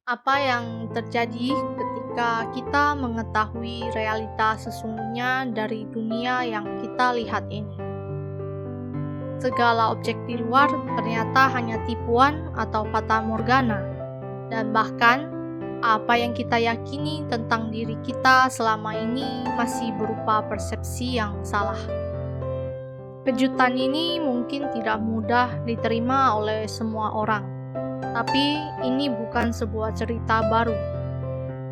Apa yang terjadi ketika kita mengetahui realitas sesungguhnya dari dunia yang kita lihat ini? Segala objek di luar ternyata hanya tipuan atau fata morgana, dan bahkan apa yang kita yakini tentang diri kita selama ini masih berupa persepsi yang salah. Kejutan ini mungkin tidak mudah diterima oleh semua orang, tapi ini bukan sebuah cerita baru.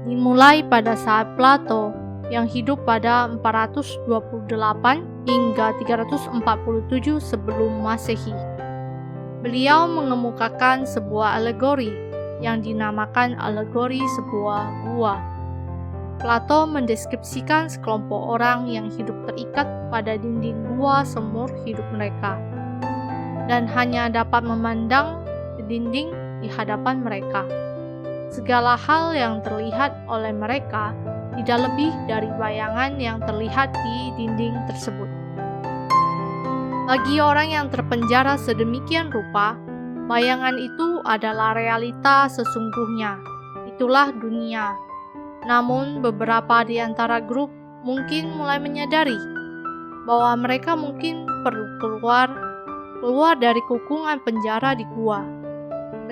Dimulai pada saat Plato yang hidup pada 428 hingga 347 sebelum Masehi. Beliau mengemukakan sebuah alegori yang dinamakan alegori sebuah gua. Plato mendeskripsikan sekelompok orang yang hidup terikat pada dinding gua seumur hidup mereka, dan hanya dapat memandang ke dinding di hadapan mereka. Segala hal yang terlihat oleh mereka tidak lebih dari bayangan yang terlihat di dinding tersebut. Bagi orang yang terpenjara sedemikian rupa, bayangan itu adalah realita sesungguhnya. Itulah dunia. Namun beberapa di antara grup mungkin mulai menyadari bahwa mereka mungkin perlu keluar dari kukungan penjara di gua.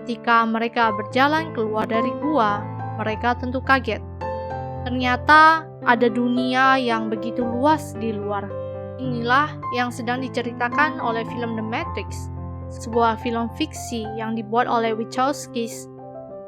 Ketika mereka berjalan keluar dari gua, mereka tentu kaget. Ternyata ada dunia yang begitu luas di luar. Inilah yang sedang diceritakan oleh film The Matrix, sebuah film fiksi yang dibuat oleh Wachowskis,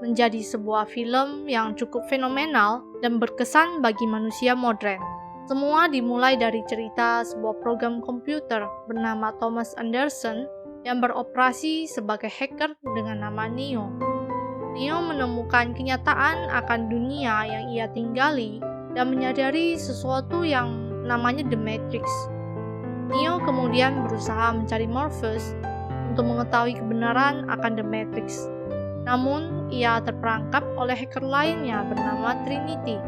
menjadi sebuah film yang cukup fenomenal dan berkesan bagi manusia modern. Semua dimulai dari cerita sebuah program komputer bernama Thomas Anderson yang beroperasi sebagai hacker dengan nama Neo. Neo menemukan kenyataan akan dunia yang ia tinggali dan menyadari sesuatu yang namanya The Matrix. Neo kemudian berusaha mencari Morpheus untuk mengetahui kebenaran akan The Matrix. Namun, ia terperangkap oleh hacker lainnya bernama Trinity.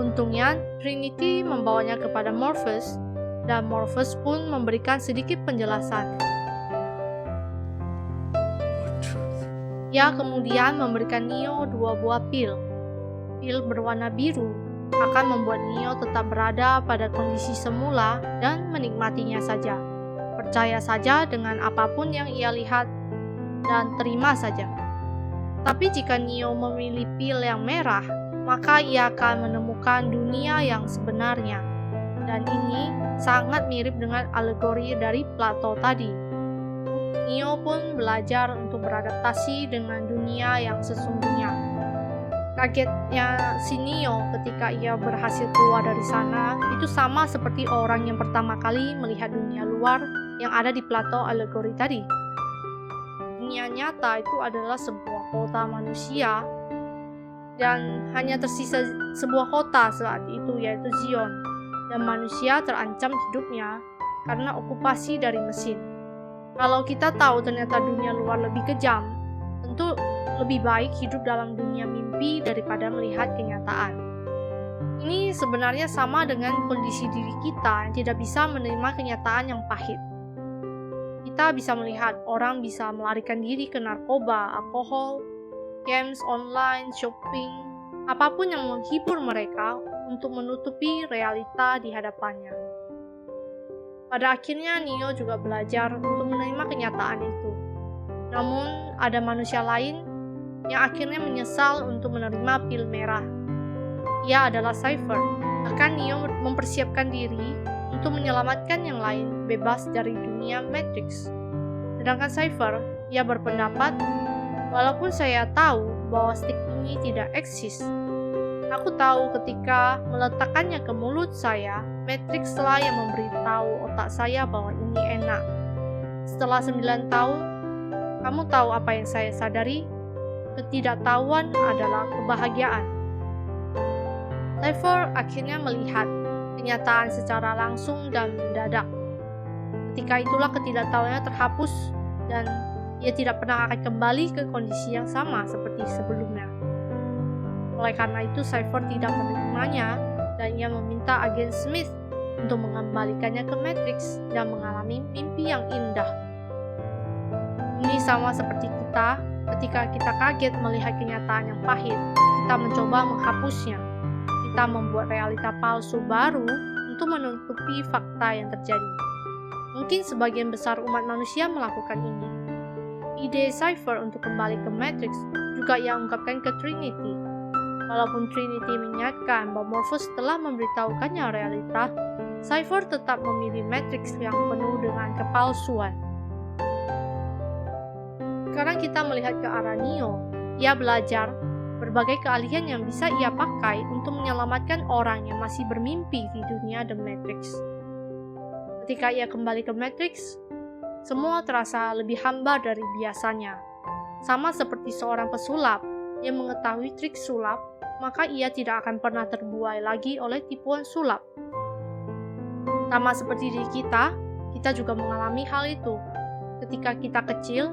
Untungnya, Trinity membawanya kepada Morpheus, dan Morpheus pun memberikan sedikit penjelasan. Ia kemudian memberikan Neo 2 buah pil. Pil berwarna biru akan membuat Neo tetap berada pada kondisi semula dan menikmatinya saja. Percaya saja dengan apapun yang ia lihat dan terima saja. Tapi jika Neo memilih pil yang merah, maka ia akan menemukan dunia yang sebenarnya. Dan ini sangat mirip dengan alegori dari Plato tadi. Neo pun belajar untuk beradaptasi dengan dunia yang sesungguhnya. Kagetnya si Neo ketika ia berhasil keluar dari sana itu sama seperti orang yang pertama kali melihat dunia luar yang ada di Plato alegori tadi. Dunia nyata itu adalah sebuah kota manusia, dan hanya tersisa sebuah kota saat itu, yaitu Zion, dan manusia terancam hidupnya karena okupasi dari mesin. Kalau kita tahu ternyata dunia luar lebih kejam, tentu lebih baik hidup dalam dunia mimpi daripada melihat kenyataan. Ini sebenarnya sama dengan kondisi diri kita yang tidak bisa menerima kenyataan yang pahit. Kita bisa melihat orang bisa melarikan diri ke narkoba, alkohol, games online, shopping, apapun yang menghibur mereka untuk menutupi realita di hadapannya. Pada akhirnya Neo juga belajar untuk menerima kenyataan itu. Namun ada manusia lain yang akhirnya menyesal untuk menerima pil merah. Ia adalah Cypher. Bahkan Neo mempersiapkan diri untuk menyelamatkan yang lain bebas dari dunia Matrix. Sedangkan Cypher, ia berpendapat, walaupun saya tahu bahwa stick ini tidak eksis, aku tahu ketika meletakkannya ke mulut saya, Matrix lah yang memberitahu otak saya bahwa ini enak. Setelah 9 tahun, kamu tahu apa yang saya sadari? Ketidaktahuan adalah kebahagiaan. Cypher akhirnya melihat kenyataan secara langsung dan mendadak. Ketika itulah ketidaktahuannya terhapus dan ia tidak pernah akan kembali ke kondisi yang sama seperti sebelumnya. Oleh karena itu, Cypher tidak menerimanya dan ia meminta agen Smith untuk mengembalikannya ke Matrix dan mengalami mimpi yang indah. Ini sama seperti kita Ketika kita kaget melihat kenyataan yang pahit, kita mencoba menghapusnya. Kita membuat realita palsu baru untuk menutupi fakta yang terjadi. Mungkin sebagian besar umat manusia melakukan ini. Ide Cypher untuk kembali ke Matrix juga ia ungkapkan ke Trinity. Walaupun Trinity mengingatkan bahwa Morpheus telah memberitahukannya realita, Cypher tetap memilih Matrix yang penuh dengan kepalsuan. Sekarang kita melihat ke arah Neo. Ia belajar berbagai keahlian yang bisa ia pakai untuk menyelamatkan orang yang masih bermimpi di dunia The Matrix. Ketika ia kembali ke Matrix, semua terasa lebih hambar dari biasanya. Sama seperti seorang pesulap yang mengetahui trik sulap, maka ia tidak akan pernah terbuai lagi oleh tipuan sulap. Sama seperti diri kita juga mengalami hal itu. Ketika kita kecil,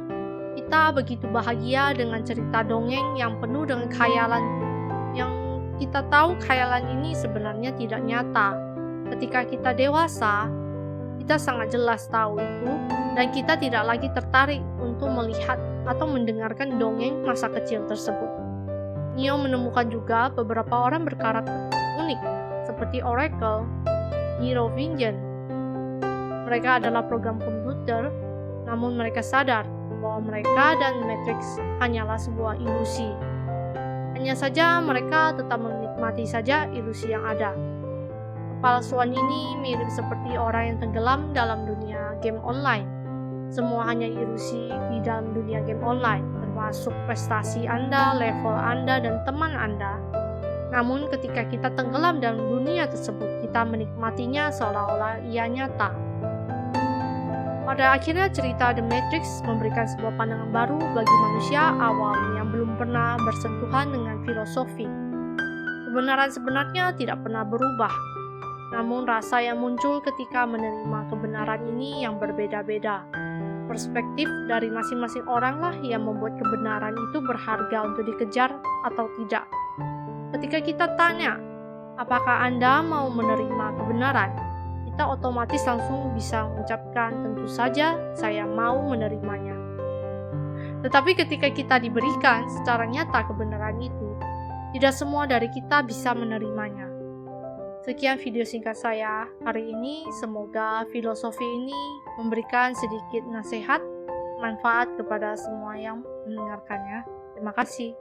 kita begitu bahagia dengan cerita dongeng yang penuh dengan khayalan, yang kita tahu khayalan ini sebenarnya tidak nyata. Ketika kita dewasa, kita sangat jelas tahu itu, dan kita tidak lagi tertarik untuk melihat atau mendengarkan dongeng masa kecil tersebut. Neo menemukan juga beberapa orang berkarakter unik, seperti Oracle, Merovingian. Mereka adalah program komputer, namun mereka sadar bahwa mereka dan Matrix hanyalah sebuah ilusi. Hanya saja mereka tetap menikmati saja ilusi yang ada. Kepalsuan ini mirip seperti orang yang tenggelam dalam dunia game online. Semua hanya ilusi di dalam dunia game online, termasuk prestasi Anda, level Anda, dan teman Anda. Namun ketika kita tenggelam dalam dunia tersebut, kita menikmatinya seolah-olah ia nyata. Pada akhirnya cerita The Matrix memberikan sebuah pandangan baru bagi manusia awam yang belum pernah bersentuhan dengan filosofi. Kebenaran sebenarnya tidak pernah berubah, namun rasa yang muncul ketika menerima kebenaran ini yang berbeda-beda. Perspektif dari masing-masing orang lah yang membuat kebenaran itu berharga untuk dikejar atau tidak. Ketika kita tanya, apakah Anda mau menerima kebenaran? Kita otomatis langsung bisa mengucapkan, tentu saja saya mau menerimanya. Tetapi ketika kita diberikan secara nyata kebenaran itu, tidak semua dari kita bisa menerimanya. Sekian video singkat saya hari ini. Semoga filosofi ini memberikan sedikit nasihat, manfaat kepada semua yang mendengarkannya. Terima kasih.